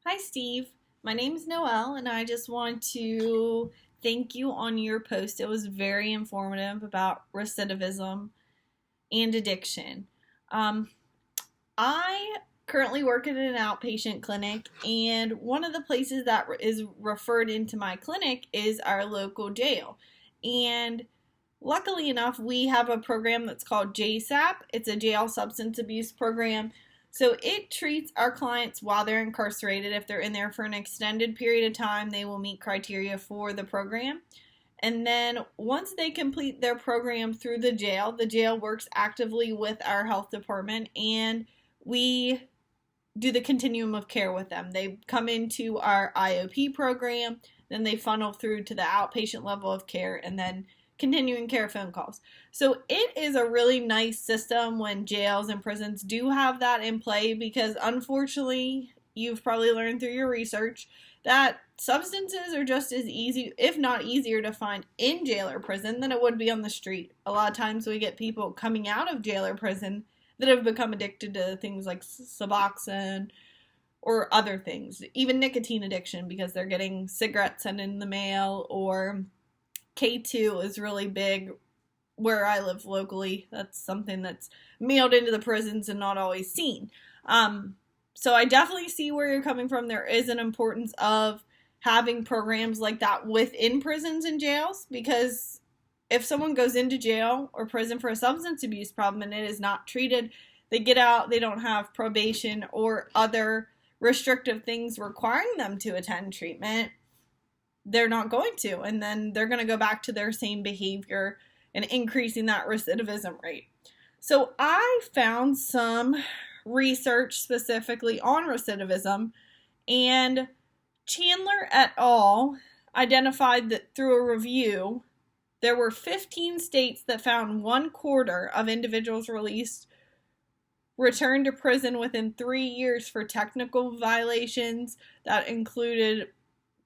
Hi, Steve. My name is Noelle, and I just want to thank you on your post. It was very informative about recidivism and addiction. Um, I currently work in an outpatient clinic, and one of the places that is referred into my clinic is our local jail. And luckily enough, we have a program that's called JSAP. It's a jail substance abuse program. So it treats our clients while they're incarcerated. If they're in there for an extended period of time, they will meet criteria for the program. And then once they complete their program through the jail works actively with our health department, and we do the continuum of care with them. They come into our IOP program, then they funnel through to the outpatient level of care, and then continuing care phone calls. So it is a really nice system when jails and prisons do have that in play, because unfortunately, you've probably learned through your research that substances are just as easy, if not easier, to find in jail or prison than it would be on the street. A lot of times we get people coming out of jail or prison that have become addicted to things like Suboxone or other things, even nicotine addiction, because they're getting cigarettes sent in the mail, or K2 is really big where I live locally. That's something that's mailed into the prisons and not always seen. So I definitely see where you're coming from. There is an importance of having programs like that within prisons and jails, because if someone goes into jail or prison for a substance abuse problem and it is not treated, they get out, they don't have probation or other restrictive things requiring them to attend treatment, they're not going to. And then they're going to go back to their same behavior and increasing that recidivism rate. So I found some research specifically on recidivism, and Chandler et al. Identified that through a review, there were 15 states that found 1/4 of individuals released returned to prison within 3 years for technical violations that included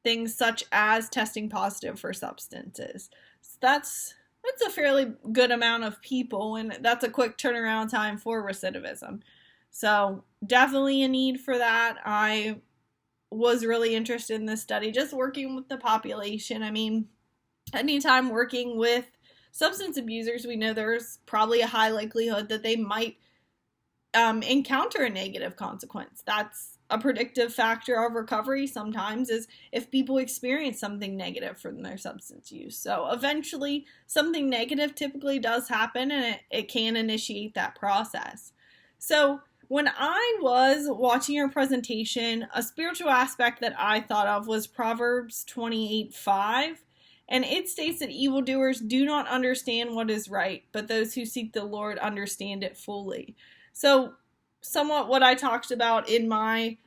things such as testing positive for substances. So that's a fairly good amount of people, and that's a quick turnaround time for recidivism. So definitely a need for that. I was really interested in this study, just working with the population. I mean, anytime working with substance abusers, we know there's probably a high likelihood that they might encounter a negative consequence. That's a predictive factor of recovery sometimes, is if people experience something negative from their substance use. So eventually something negative typically does happen, and it can initiate that process. So when I was watching your presentation, a spiritual aspect that I thought of was Proverbs 28:5. And it states that evildoers do not understand what is right, but those who seek the Lord understand it fully. So somewhat what I talked about in my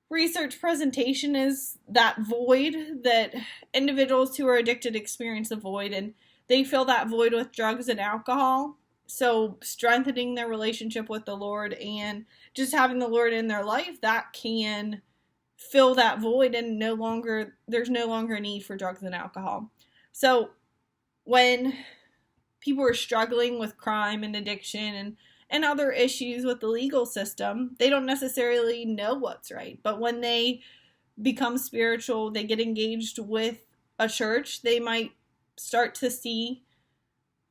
research presentation is that void that individuals who are addicted experience, a void, and they fill that void with drugs and alcohol. So strengthening their relationship with the Lord and just having the Lord in their life, that can fill that void, and there's no longer a need for drugs and alcohol. So when people are struggling with crime and addiction and other issues with the legal system, they don't necessarily know what's right. But when they become spiritual, they get engaged with a church, they might start to see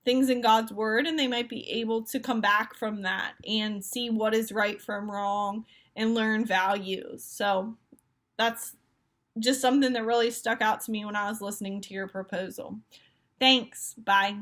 things in God's word, and they might be able to come back from that and see what is right from wrong and learn values. So that's just something that really stuck out to me when I was listening to your proposal. Thanks. Bye.